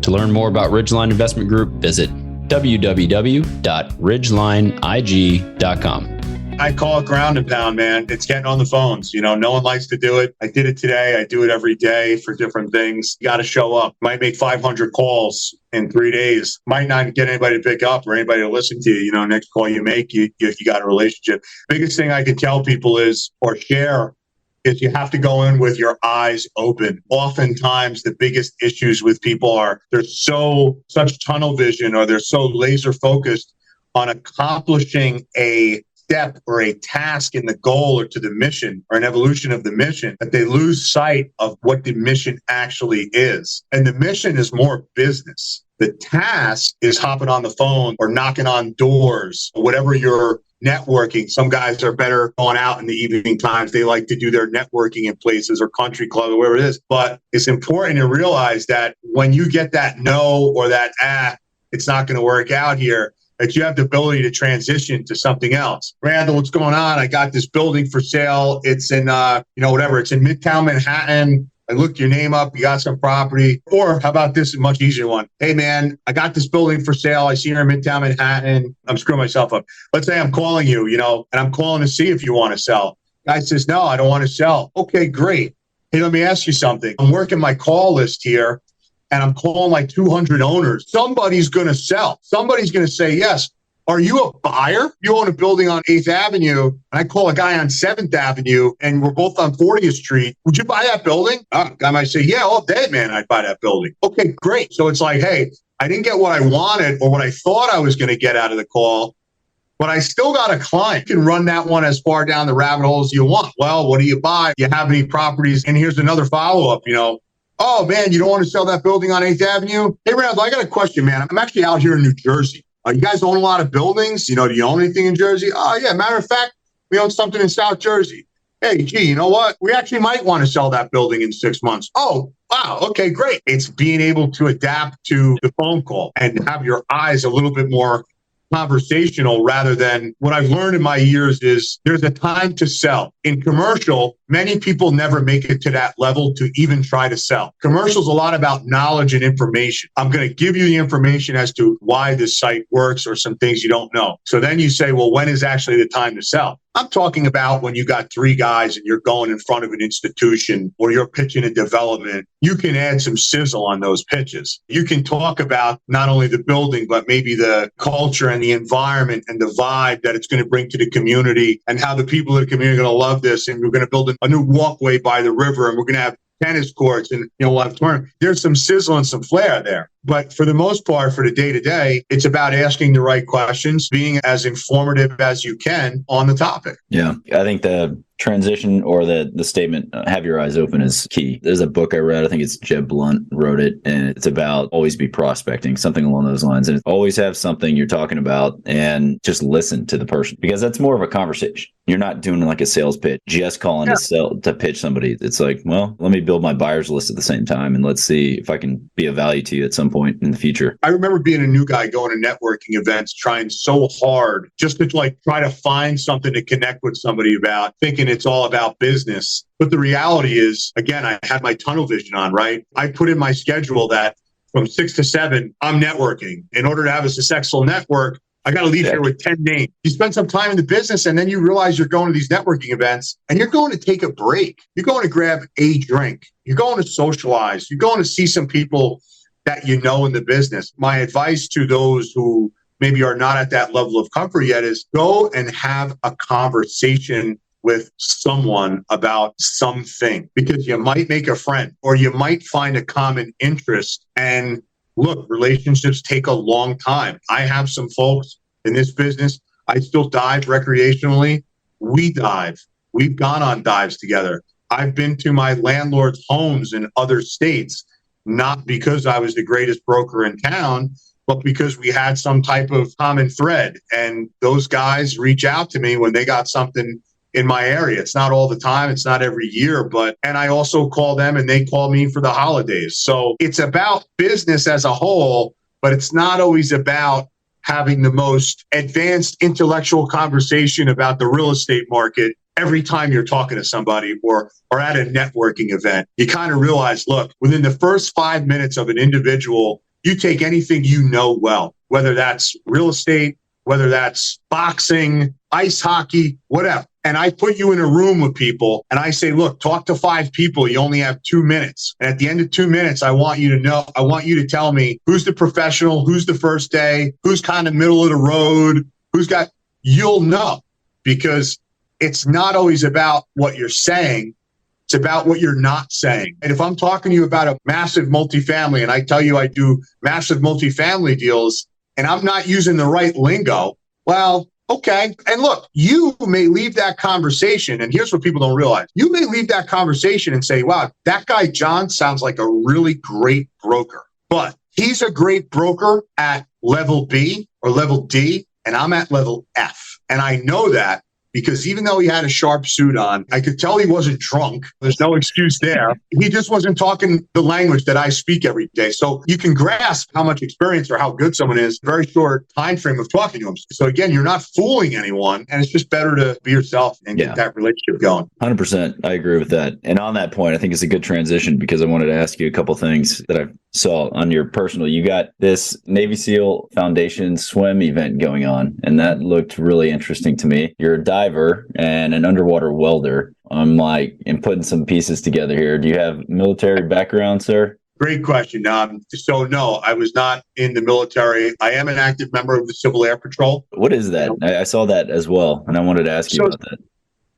To learn more about Ridgeline Investment Group, visit www.ridgelineig.com. I call it ground and pound, man. It's getting on the phones. No one likes to do it. I did it today. I do it every day for different things. You got to show up. Might make 500 calls in 3 days. Might not get anybody to pick up or anybody to listen to you. Next call you make, you got a relationship. Biggest thing I can tell people is, or share, is you have to go in with your eyes open. Oftentimes, the biggest issues with people are there's such tunnel vision, or they're so laser focused on accomplishing a step or a task in the goal or to the mission or an evolution of the mission, that they lose sight of what the mission actually is. And the mission is more business. The task is hopping on the phone or knocking on doors, or whatever you're networking. Some guys are better going out in the evening times. They like to do their networking in places or country club or wherever it is. But it's important to realize that when you get that no or that, it's not going to work out here, that you have the ability to transition to something else. Randall, what's going on? I got this building for sale. It's in, it's in Midtown Manhattan. I looked your name up. You got some property. Or how about this much easier one? Hey, man, I got this building for sale. I see you're in Midtown Manhattan. I'm screwing myself up. Let's say I'm calling you, and I'm calling to see if you want to sell. Guy says, no, I don't want to sell. Okay, great. Hey, let me ask you something. I'm working my call list here, and I'm calling like 200 owners. Somebody's going to sell. Somebody's going to say yes. Are you a buyer? You own a building on 8th Avenue, and I call a guy on 7th Avenue, and we're both on 40th Street. Would you buy that building? Guy might say, yeah, all day, man, I'd buy that building. Okay, great. So it's like, hey, I didn't get what I wanted or what I thought I was going to get out of the call, but I still got a client. You can run that one as far down the rabbit hole as you want. Well, what do you buy? Do you have any properties? And here's another follow-up, Oh, man, you don't want to sell that building on 8th Avenue? Hey, Randall, I got a question, man. I'm actually out here in New Jersey. You guys own a lot of buildings? Do you own anything in Jersey? Oh, yeah. Matter of fact, we own something in South Jersey. Hey, gee, you know what? We actually might want to sell that building in 6 months. Oh, wow. Okay, great. It's being able to adapt to the phone call and have your eyes a little bit more conversational rather than what I've learned in my years is there's a time to sell. In commercial, many people never make it to that level to even try to sell. Commercial's a lot about knowledge and information. I'm going to give you the information as to why this site works or some things you don't know. So then you say, well, when is actually the time to sell? I'm talking about when you got 3 guys and you're going in front of an institution or you're pitching a development, you can add some sizzle on those pitches. You can talk about not only the building, but maybe the culture and the environment and the vibe that it's going to bring to the community and how the people of the community are going to love this. And we're going to build a new walkway by the river and we're going to have tennis courts and we'll have tournaments. There's some sizzle and some flair there. But for the most part, for the day-to-day, it's about asking the right questions, being as informative as you can on the topic. Yeah. I think the transition or the statement, have your eyes open, is key. There's a book I read, I think it's Jeb Blunt wrote it, and it's about always be prospecting, something along those lines. And always have something you're talking about and just listen to the person, because that's more of a conversation. You're not doing like a sales pitch, just calling to pitch somebody. It's like, well, let me build my buyers list at the same time, and let's see if I can be of value to you at some point in the future. I remember being a new guy going to networking events, trying so hard just to try to find something to connect with somebody about, thinking it's all about business. But the reality is, again, I had my tunnel vision on, right? I put in my schedule that from 6 to 7, I'm networking. In order to have a successful network, I got to leave here with 10 names. You spend some time in the business and then you realize you're going to these networking events and you're going to take a break. You're going to grab a drink. You're going to socialize. You're going to see some people that you know in the business. My advice to those who maybe are not at that level of comfort yet is go and have a conversation with someone about something, because you might make a friend or you might find a common interest. And look, relationships take a long time. I have some folks in this business. I still dive recreationally. We dive. We've gone on dives together. I've been to my landlords' homes in other states, not because I was the greatest broker in town, but because we had some type of common thread. And those guys reach out to me when they got something in my area. It's not all the time. It's not every year, and I also call them and they call me for the holidays. So it's about business as a whole, but it's not always about having the most advanced intellectual conversation about the real estate market every time you're talking to somebody or at a networking event. You kind of realize, look, within the first 5 minutes of an individual, you take anything you know well, whether that's real estate, whether that's boxing, ice hockey, whatever. And I put you in a room with people and I say, look, talk to 5 people. You only have 2 minutes. And at the end of 2 minutes, I want you to tell me who's the professional, who's the first day, who's kind of middle of the road, you'll know, because it's not always about what you're saying. It's about what you're not saying. And if I'm talking to you about a massive multifamily and I tell you I do massive multifamily deals and I'm not using the right lingo, well, okay. And look, you may leave that conversation, and here's what people don't realize. You may leave that conversation and say, wow, that guy John sounds like a really great broker, but he's a great broker at level B or level D, and I'm at level F. And I know that because even though he had a sharp suit on, I could tell he wasn't drunk. There's no excuse there. He just wasn't talking the language that I speak every day. So you can grasp how much experience or how good someone is in a very short time frame of talking to him. So again, you're not fooling anyone, and it's just better to be yourself and get that relationship going. 100%. I agree with that. And on that point, I think it's a good transition because I wanted to ask you a couple things that I saw on your personal. You got this Navy SEAL Foundation swim event going on, and that looked really interesting to me. You're a diver and an underwater welder. I'm putting some pieces together here. Do you have military background, sir? Great question. So no, I was not in the military. I am an active member of the Civil Air Patrol. What is that? I saw that as well, and I wanted to ask you about that.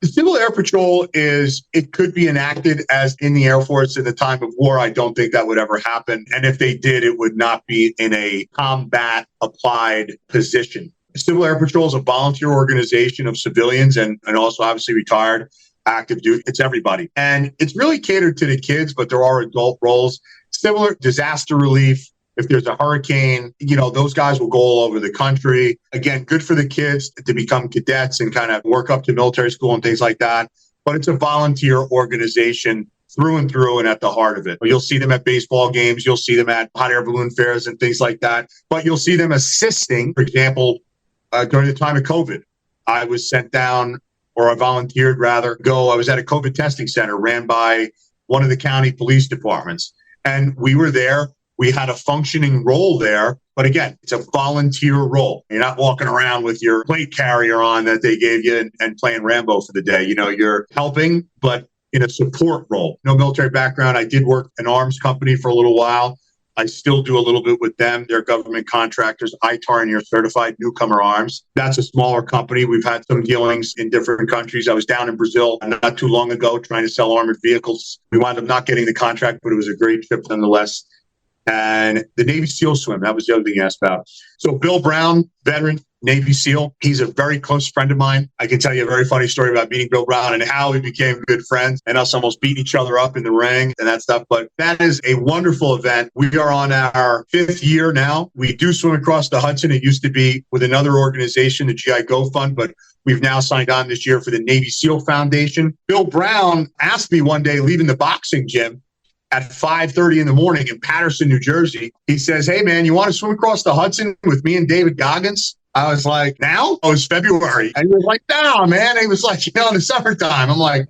The Civil Air Patrol it could be enacted as in the Air Force in the time of war. I don't think that would ever happen. And if they did, it would not be in a combat applied position. The Civil Air Patrol is a volunteer organization of civilians and also obviously retired active duty. It's everybody. And it's really catered to the kids, but there are adult roles. Similar disaster relief. If there's a hurricane, those guys will go all over the country. Again, good for the kids to become cadets and kind of work up to military school and things like that. But it's a volunteer organization through and through and at the heart of it. You'll see them at baseball games. You'll see them at hot air balloon fairs and things like that. But you'll see them assisting. For example, during the time of COVID, I was sent down, or I volunteered rather, I was at a COVID testing center ran by one of the county police departments. And we were there. We had a functioning role there. But again, it's a volunteer role. You're not walking around with your plate carrier on that they gave you and playing Rambo for the day. You're helping, but in a support role. No military background. I did work an arms company for a little while. I still do a little bit with them. They're government contractors, ITAR and your certified newcomer arms. That's a smaller company. We've had some dealings in different countries. I was down in Brazil not too long ago trying to sell armored vehicles. We wound up not getting the contract, but it was a great trip nonetheless. And the Navy SEAL swim, that was the other thing you asked about. So Bill Brown, veteran, Navy SEAL. He's a very close friend of mine. I can tell you a very funny story about meeting Bill Brown and how we became good friends and us almost beating each other up in the ring and that stuff. But that is a wonderful event. We are on our 5th year now. We do swim across the Hudson. It used to be with another organization, the GI Go Fund, but we've now signed on this year for the Navy SEAL Foundation. Bill Brown asked me one day, leaving the boxing gym at 5:30 in the morning in Paterson, New Jersey. He says, "Hey, man, you want to swim across the Hudson with me and David Goggins?" I was like, "Now?" Oh, it's February. And he was like, "No, man." He was like, in the summertime. I'm like,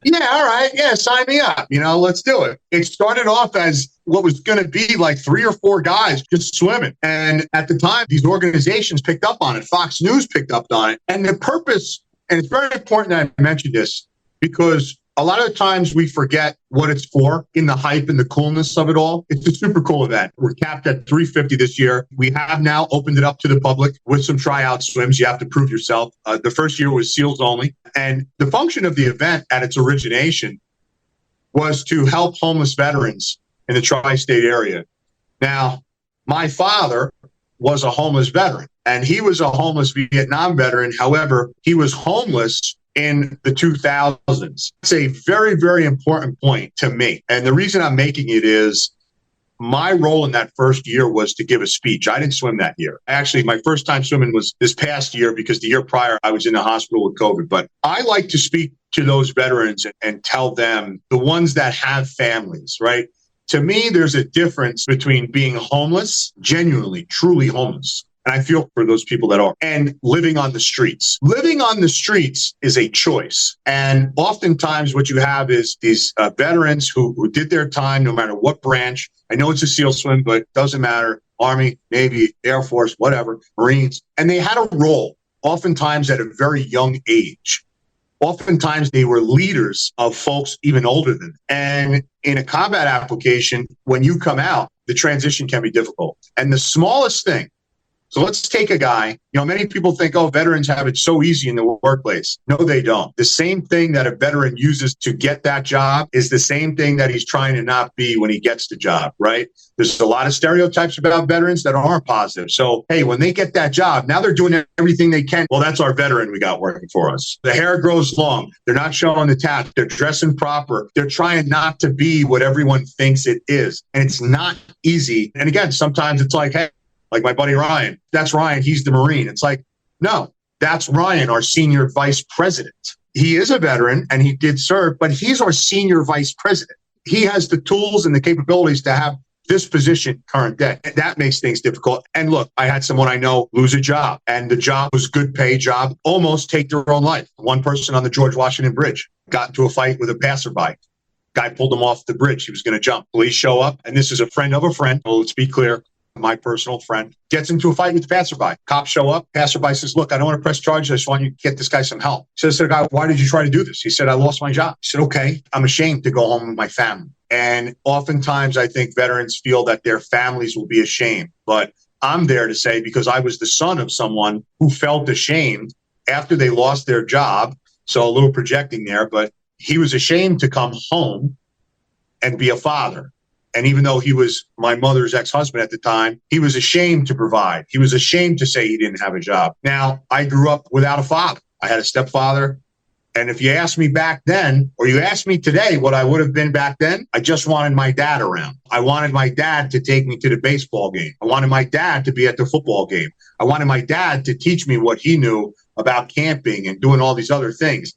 "Yeah, all right. Yeah, sign me up. Let's do it." It started off as what was going to be like 3 or 4 guys just swimming. And at the time, these organizations picked up on it. Fox News picked up on it. And the purpose, and it's very important that I mention this, because a lot of the times we forget what it's for in the hype and the coolness of it all. It's a super cool event. We're capped at 350 this year. We have now opened it up to the public with some tryout swims. You have to prove yourself. The first year was SEALs only. And the function of the event at its origination was to help homeless veterans in the tri-state area. Now, my father was a homeless veteran, and he was a homeless Vietnam veteran. However, he was homeless in the 2000s. It's a very, very important point to me. And the reason I'm making it is my role in that first year was to give a speech. I didn't swim that year. Actually, my first time swimming was this past year because the year prior I was in the hospital with COVID. But I like to speak to those veterans and tell them, the ones that have families, right? To me, there's a difference between being homeless, genuinely, truly homeless, and I feel for those people that are, and living on the streets. Living on the streets is a choice. And oftentimes what you have is these veterans who did their time, no matter what branch. I know it's a SEAL swim, but it doesn't matter. Army, Navy, Air Force, whatever, Marines. And they had a role, oftentimes at a very young age. Oftentimes they were leaders of folks even older than them. And in a combat application, when you come out, the transition can be difficult. And the smallest thing, so let's take a guy, many people think, oh, veterans have it so easy in the workplace. No, they don't. The same thing that a veteran uses to get that job is the same thing that he's trying to not be when he gets the job, right? There's a lot of stereotypes about veterans that aren't positive. So, hey, when they get that job, now they're doing everything they can. Well, that's our veteran we got working for us. The hair grows long. They're not showing the tat. They're dressing proper. They're trying not to be what everyone thinks it is. And it's not easy. And again, sometimes it's like, hey, like my buddy Ryan, that's Ryan, he's the Marine. It's like, no, That's Ryan, our senior vice president. He is a veteran and he did serve, but he's our senior vice president. He has the tools and the capabilities to have this position current day. And that makes things difficult. And look, I had someone I know lose a job, and the job was a good pay job, almost take their own life. One person on the George Washington Bridge got into a fight with a passerby. Guy pulled him off the bridge. He was going to jump. Police show up, and this is a friend of a friend. Well, let's be clear. My personal friend gets into a fight with the passerby. Cops show up. Passerby says, look, I don't want to press charges. I just want you to get this guy some help. Says to the guy, why did you try to do this? He said, I lost my job. He said, okay, I'm ashamed to go home with my family. And oftentimes I think veterans feel that their families will be ashamed. But I'm there to say, because I was the son of someone who felt ashamed after they lost their job. So a little projecting there, but he was ashamed to come home and be a father. And even though he was my mother's ex-husband at the time, he was ashamed to provide. He was ashamed to say he didn't have a job. Now, I grew up without a father. I had a stepfather. And if you ask me back then, or you ask me today what I would have been back then, I just wanted my dad around. I wanted my dad to take me to the baseball game. I wanted my dad to be at the football game. I wanted my dad to teach me what he knew about camping and doing all these other things.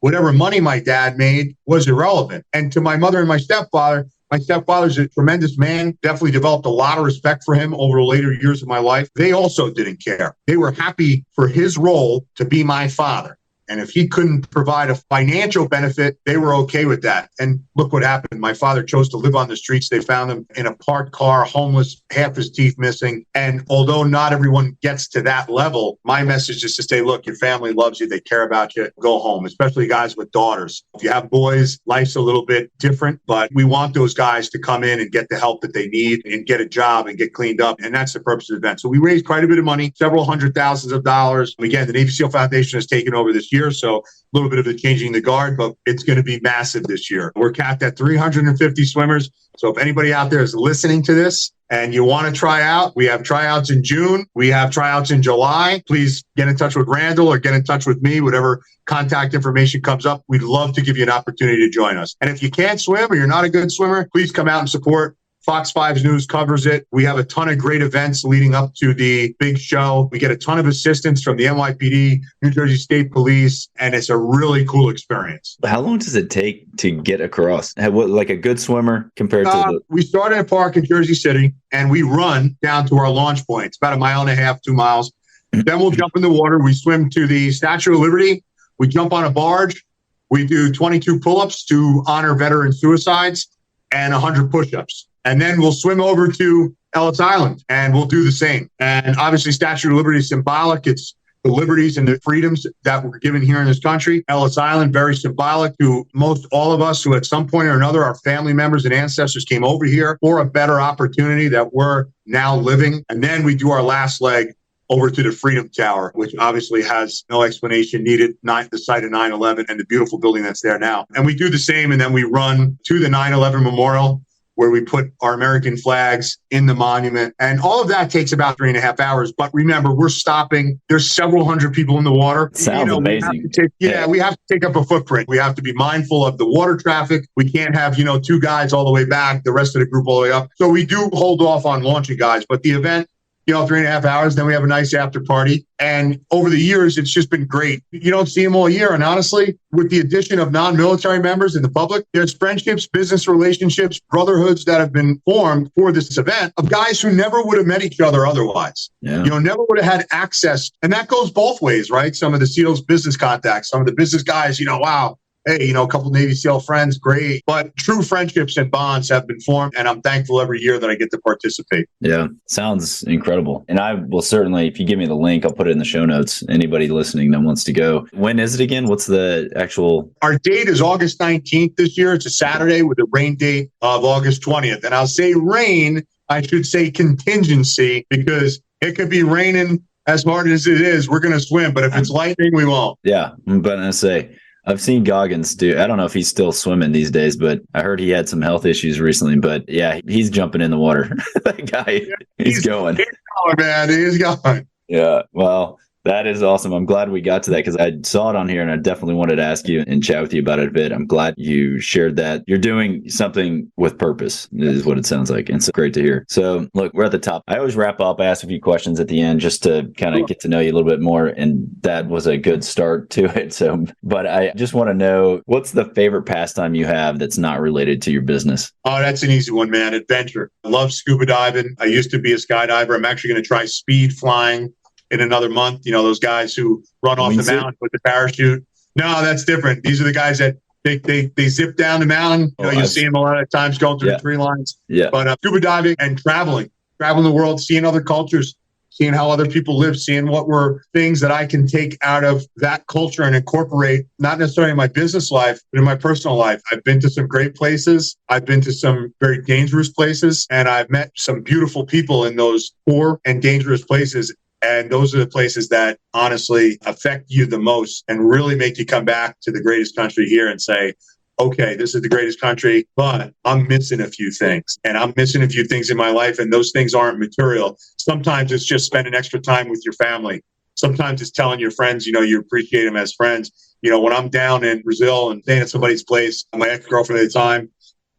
Whatever money my dad made was irrelevant. And to my mother and my stepfather's a tremendous man, definitely developed a lot of respect for him over the later years of my life. They also didn't care. They were happy for his role to be my father. And if he couldn't provide a financial benefit, they were okay with that. And look what happened. My father chose to live on the streets. They found him in a parked car, homeless, half his teeth missing. And although not everyone gets to that level, my message is to say, look, your family loves you. They care about you. Go home, especially guys with daughters. If you have boys, life's a little bit different, but we want those guys to come in and get the help that they need and get a job and get cleaned up. And that's the purpose of the event. So we raised quite a bit of money, several $100,000s. Again, the Navy SEAL Foundation has taken over this year. So a little bit of the changing the guard, but it's going to be massive this year. We're capped at 350 swimmers. So if anybody out there is listening to this and you want to try out, we have tryouts in June. We have tryouts in July. Please get in touch with Randall or get in touch with me, whatever contact information comes up. We'd love to give you an opportunity to join us. And if you can't swim or you're not a good swimmer, please come out and support. Fox 5's News covers it. We have a ton of great events leading up to the big show. We get a ton of assistance from the NYPD, New Jersey State Police, and it's a really cool experience. How long does it take to get across? Like a good swimmer compared to We start in a park in Jersey City, and we run down to our launch point. It's about 1.5 miles, 2 miles. Then we'll jump in the water. We swim to the Statue of Liberty. We jump on a barge. We do 22 pull-ups to honor veteran suicides and 100 push-ups. And then we'll swim over to Ellis Island and we'll do the same. And obviously Statue of Liberty is symbolic. It's the liberties and the freedoms that we're given here in this country. Ellis Island, very symbolic to most all of us who at some point or another, our family members and ancestors came over here for a better opportunity that we're now living. And then we do our last leg over to the Freedom Tower, which obviously has no explanation needed, the site of 9/11 and the beautiful building that's there now. And we do the same, and then we run to the 9/11 memorial, where we put our American flags in the monument. And all of that takes about 3.5 hours. But remember, we're stopping. There's several hundred people in the water. Sounds amazing. We have to take up a footprint. We have to be mindful of the water traffic. We can't have, 2 guys all the way back, the rest of the group all the way up. So we do hold off on launching guys. But the event, 3.5 hours, then we have a nice after party. And over the years, it's just been great. You don't see them all year. And honestly, with the addition of non-military members in the public, there's friendships, business relationships, brotherhoods that have been formed for this event of guys who never would have met each other otherwise. Yeah. Never would have had access. And that goes both ways, right? Some of the SEALs business contacts, some of the business guys, wow. Hey, a couple Navy SEAL friends, great. But true friendships and bonds have been formed, and I'm thankful every year that I get to participate. Yeah, sounds incredible. And I will certainly, if you give me the link, I'll put it in the show notes. Anybody listening that wants to go. When is it again? What's the actual? Our date is August 19th this year. It's a Saturday with a rain date of August 20th. And I'll say rain, I should say contingency, because it could be raining as hard as it is. We're going to swim, but if it's lightning, we won't. Yeah, I'm going to say. I've seen Goggins do. I don't know if he's still swimming these days, but I heard he had some health issues recently. But yeah, he's jumping in the water. That guy, he's going. He's going, man. He's going. Yeah. Well, That is awesome. I'm glad we got to that because I saw it on here and I definitely wanted to ask you and chat with you about it a bit. I'm glad you shared that. You're doing something with purpose is what it sounds like. And it's great to hear. So look, we're at the top. I always wrap up. I ask a few questions at the end just to kind of get to know you a little bit more. And that was a good start to it. So, but I just want to know, what's the favorite pastime you have that's not related to your business? Oh, that's an easy one, man. Adventure. I love scuba diving. I used to be a skydiver. I'm actually going to try speed flying in another month. You know, those guys who run off the mountain with the parachute. No, that's different. These are the guys that they zip down the mountain. You know, you see them a lot of times going through the tree lines. Yeah. But scuba diving and traveling the world, seeing other cultures, seeing how other people live, seeing what were things that I can take out of that culture and incorporate, not necessarily in my business life, but in my personal life. I've been to some great places. I've been to some very dangerous places, and I've met some beautiful people in those poor and dangerous places. And those are the places that honestly affect you the most and really make you come back to the greatest country here and say, okay, this is the greatest country, but I'm missing a few things. And I'm missing a few things in my life, and those things aren't material. Sometimes it's just spending extra time with your family. Sometimes it's telling your friends, you know, you appreciate them as friends. You know, when I'm down in Brazil and staying at somebody's place, my ex-girlfriend at the time,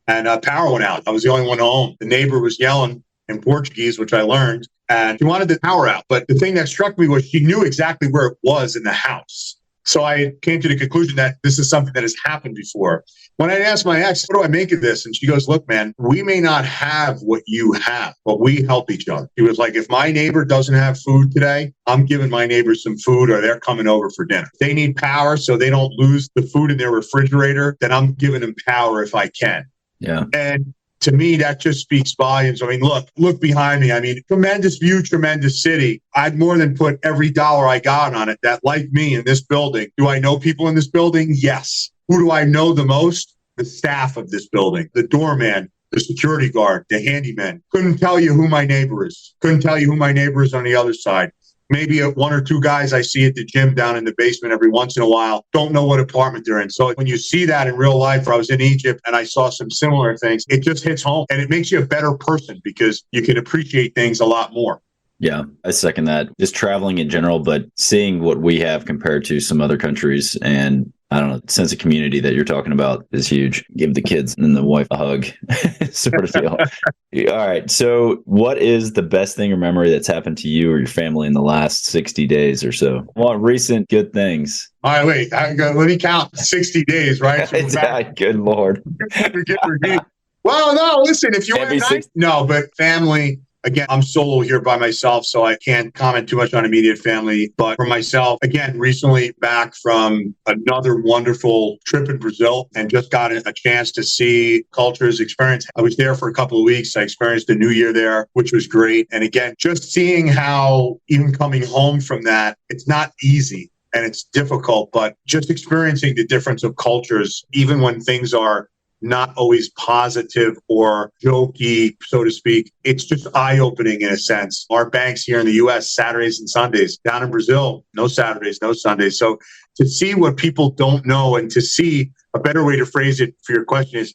and power went out. I was the only one home. The neighbor was yelling in Portuguese, which I learned, and she wanted the power out. But the thing that struck me was she knew exactly where it was in the house. So I came to the conclusion that this is something that has happened before. When I asked my ex, what do I make of this? And she goes, look, man, we may not have what you have, but we help each other. She was like, if my neighbor doesn't have food today, I'm giving my neighbor some food, or they're coming over for dinner. If they need power so they don't lose the food in their refrigerator, then I'm giving them power if I can. Yeah. And to me, that just speaks volumes. I mean, look behind me. I mean, tremendous view, tremendous city. I'd more than put every dollar I got on it. That, like me, in this building. Do I know people in this building? Yes. Who do I know the most? The staff of this building, the doorman, the security guard, the handyman. Couldn't tell you who my neighbor is. Couldn't tell you who my neighbor is on the other side. Maybe one or two guys I see at the gym down in the basement every once in a while, don't know what apartment they're in. So when you see that in real life, or I was in Egypt and I saw some similar things, it just hits home, and it makes you a better person because you can appreciate things a lot more. Yeah, I second that. Just traveling in general, but seeing what we have compared to some other countries, and I don't know, sense of community that you're talking about is huge. Give the kids and the wife a hug, sort of deal. All right. So what is the best thing or memory that's happened to you or your family in the last 60 days or so? Well, recent good things. All right, wait. Let me count 60 days, right? So good Lord. Well, no, listen, if you want no, but family. Again, I'm solo here by myself, so I can't comment too much on immediate family. But for myself, again, recently back from another wonderful trip in Brazil and just got a chance to see cultures, experience. I was there for a couple of weeks. I experienced the New Year there, which was great. And again, just seeing how even coming home from that, it's not easy and it's difficult, but just experiencing the difference of cultures, even when things are not always positive or jokey, so to speak. It's just eye-opening in a sense. Our banks here in the U.S., Saturdays and Sundays. Down in Brazil, no Saturdays, no Sundays. So to see what people don't know, and to see, a better way to phrase it for your question is,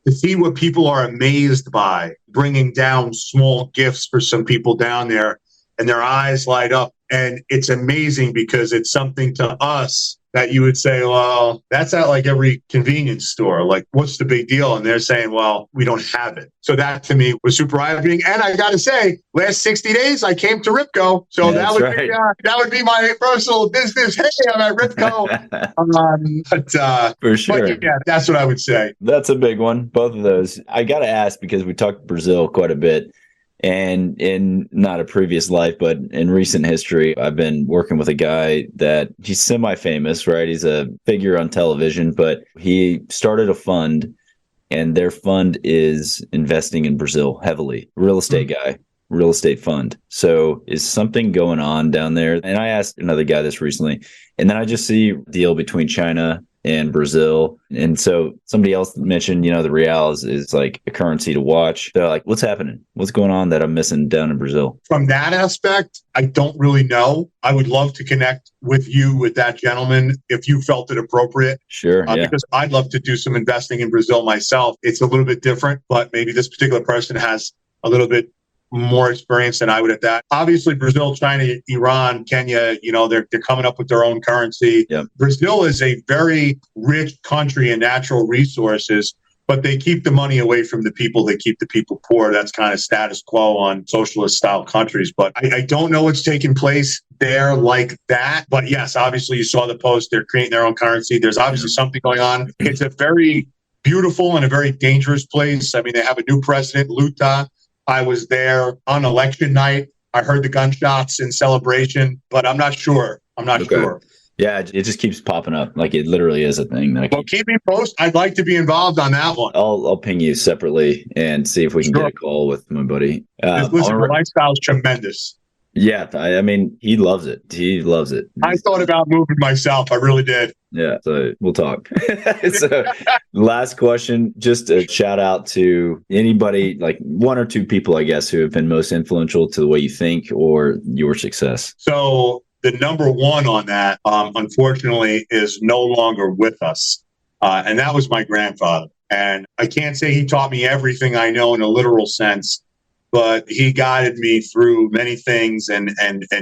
to see what people are amazed by, bringing down small gifts for some people down there, and their eyes light up. And it's amazing because it's something to us that you would say, well, that's at like every convenience store. Like, what's the big deal? And they're saying, well, we don't have it. So that to me was super eye-opening. And I got to say, last 60 days, I came to Ripco. So that would be my personal business. Hey, I'm at Ripco. For sure. But yeah, that's what I would say. That's a big one. Both of those. I got to ask, because we talked Brazil quite a bit. And in not a previous life, but in recent history, I've been working with a guy that he's semi-famous, right? He's a figure on television, but he started a fund, and their fund is investing in Brazil heavily. Real estate guy, real estate fund. So is something going on down there? And I asked another guy this recently, and then I just see a deal between China and Brazil. And so somebody else mentioned, the real is like a currency to watch. They're like, what's happening? What's going on that I'm missing down in Brazil? From that aspect, I don't really know. I would love to connect with you, with that gentleman, if you felt it appropriate. Sure. Because I'd love to do some investing in Brazil myself. It's a little bit different, but maybe this particular person has a little bit more experience than I would at that. Obviously, Brazil, China, Iran, Kenya, they're coming up with their own currency. Yep. Brazil is a very rich country in natural resources, but they keep the money away from the people. They keep the people poor. That's kind of status quo on socialist style countries. But I don't know what's taking place there like that. But yes, obviously you saw the post. They're creating their own currency. There's obviously something going on. It's a very beautiful and a very dangerous place. I mean, they have a new president, Luta. I was there on election night. I heard the gunshots in celebration, but I'm not sure. Sure. Yeah, it just keeps popping up. Like it literally is a thing. Well, keep me posted. I'd like to be involved on that one. I'll ping you separately and see if we can get a call with my buddy. Listen, the lifestyle is tremendous. Yeah, I mean, he loves it. He loves it. I thought about moving myself. I really did. Yeah, so we'll talk. So, last question, just a shout out to anybody, like one or two people, I guess, who have been most influential to the way you think or your success. So the number one on that, unfortunately, is no longer with us. And that was my grandfather. And I can't say he taught me everything I know in a literal sense, but he guided me through many things and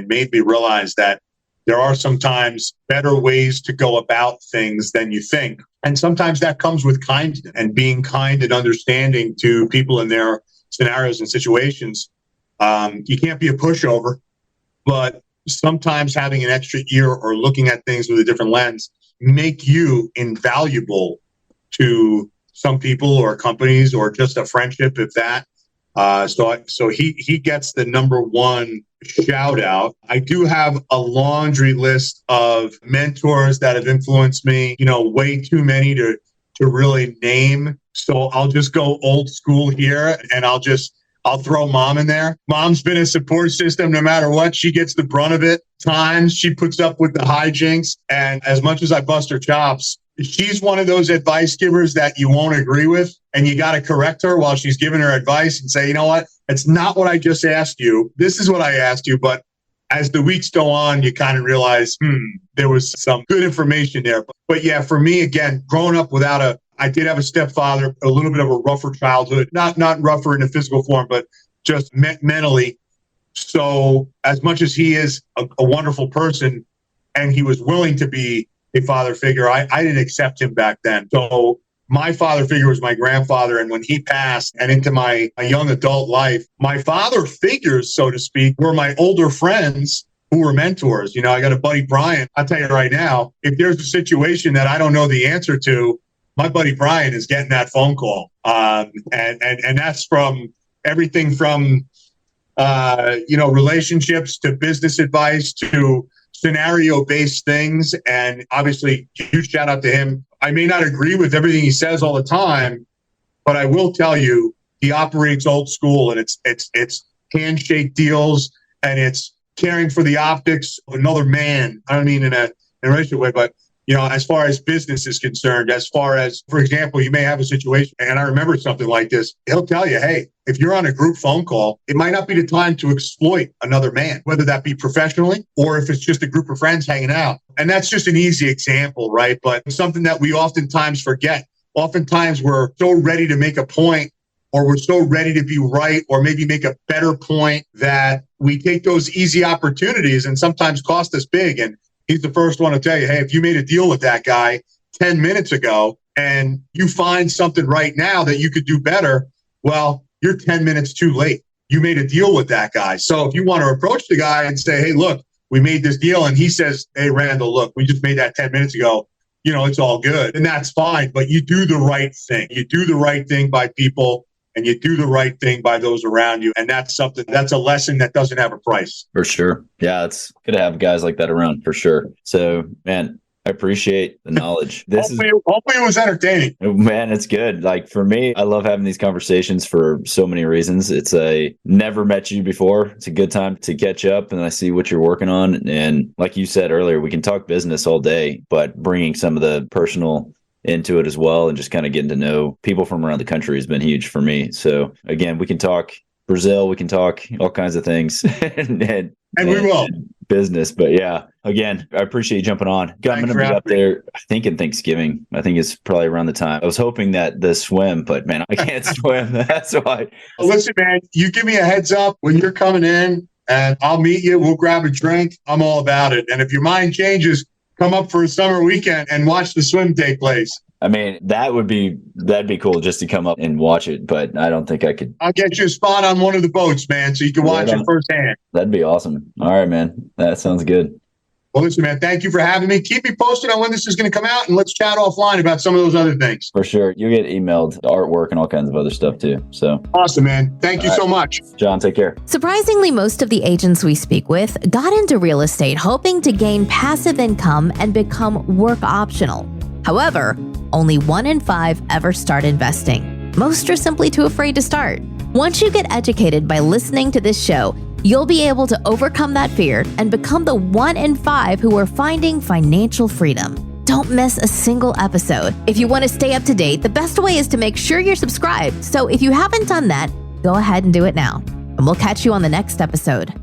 made me realize that there are sometimes better ways to go about things than you think. And sometimes that comes with kindness and being kind and understanding to people in their scenarios and situations. You can't be a pushover, but sometimes having an extra ear or looking at things with a different lens make you invaluable to some people or companies or just a friendship, if that. So he gets the number one shout out. I do have a laundry list of mentors that have influenced me, way too many to really name. So I'll just go old school here and I'll throw mom in there. Mom's been a support system no matter what. She gets the brunt of it. Times she puts up with the hijinks. And as much as I bust her chops, she's one of those advice givers that you won't agree with. And you got to correct her while she's giving her advice and say, you know what? It's not what I just asked you. This is what I asked you. But as the weeks go on, you kind of realize, there was some good information there. But yeah, for me, again, growing up I did have a stepfather, a little bit of a rougher childhood, not rougher in a physical form, but just mentally. So as much as he is a wonderful person and he was willing to be a father figure, I didn't accept him back then. So my father figure was my grandfather. And when he passed and into my young adult life, my father figures, so to speak, were my older friends who were mentors. I got a buddy, Brian. I'll tell you right now, if there's a situation that I don't know the answer to, my buddy Brian is getting that phone call. And that's from everything from, relationships to business advice to scenario-based things. And obviously, huge shout out to him. I may not agree with everything he says all the time, but I will tell you, he operates old school, and it's handshake deals, and it's caring for the optics of another man. I don't mean in a relationship way, but as far as business is concerned, as far as, for example, you may have a situation, and I remember something like this. He'll tell you, hey, if you're on a group phone call, it might not be the time to exploit another man, whether that be professionally or if it's just a group of friends hanging out. And that's just an easy example, right? But something that we oftentimes forget. Oftentimes we're so ready to make a point, or we're so ready to be right, or maybe make a better point, that we take those easy opportunities and sometimes cost us big. And he's the first one to tell you, hey, if you made a deal with that guy 10 minutes ago and you find something right now that you could do better, well, you're 10 minutes too late. You made a deal with that guy. So if you want to approach the guy and say, hey, look, we made this deal, and he says, hey, Randall, look, we just made that 10 minutes ago. It's all good. And that's fine. But you do the right thing. You do the right thing by people, and you do the right thing by those around you. And that's a lesson that doesn't have a price. For sure. Yeah, it's good to have guys like that around, for sure. So, man, I appreciate the knowledge. Hopefully it was entertaining. Man, it's good. Like, for me, I love having these conversations for so many reasons. It's never met you before. It's a good time to catch up, and I see what you're working on. And like you said earlier, we can talk business all day, but bringing some of the personal into it as well, and just kind of getting to know people from around the country has been huge for me. So again, we can talk Brazil, we can talk all kinds of things. and And we will. Business. But yeah, again, I appreciate you jumping on. I'm going to be up there, I think, in Thanksgiving. I think it's probably around the time. I was hoping that the swim, but man, I can't swim. That's why. Well, listen, man, you give me a heads up when you're coming in and I'll meet you. We'll grab a drink. I'm all about it. And if your mind changes, come up for a summer weekend and watch the swim take place. I mean, that'd be cool just to come up and watch it, but I don't think I could. I'll get you a spot on one of the boats, man, so you can watch it firsthand. That'd be awesome. All right, man. That sounds good. Well, listen, man, thank you for having me. Keep me posted on when this is going to come out, and let's chat offline about some of those other things. For sure. You'll get emailed artwork and all kinds of other stuff too. So awesome, man. Thank you so much. John, take care. Surprisingly, most of the agents we speak with got into real estate hoping to gain passive income and become work optional. However, only 1 in 5 ever start investing. Most are simply too afraid to start. Once you get educated by listening to this show, you'll be able to overcome that fear and become the 1 in 5 who are finding financial freedom. Don't miss a single episode. If you want to stay up to date, the best way is to make sure you're subscribed. So if you haven't done that, go ahead and do it now. And we'll catch you on the next episode.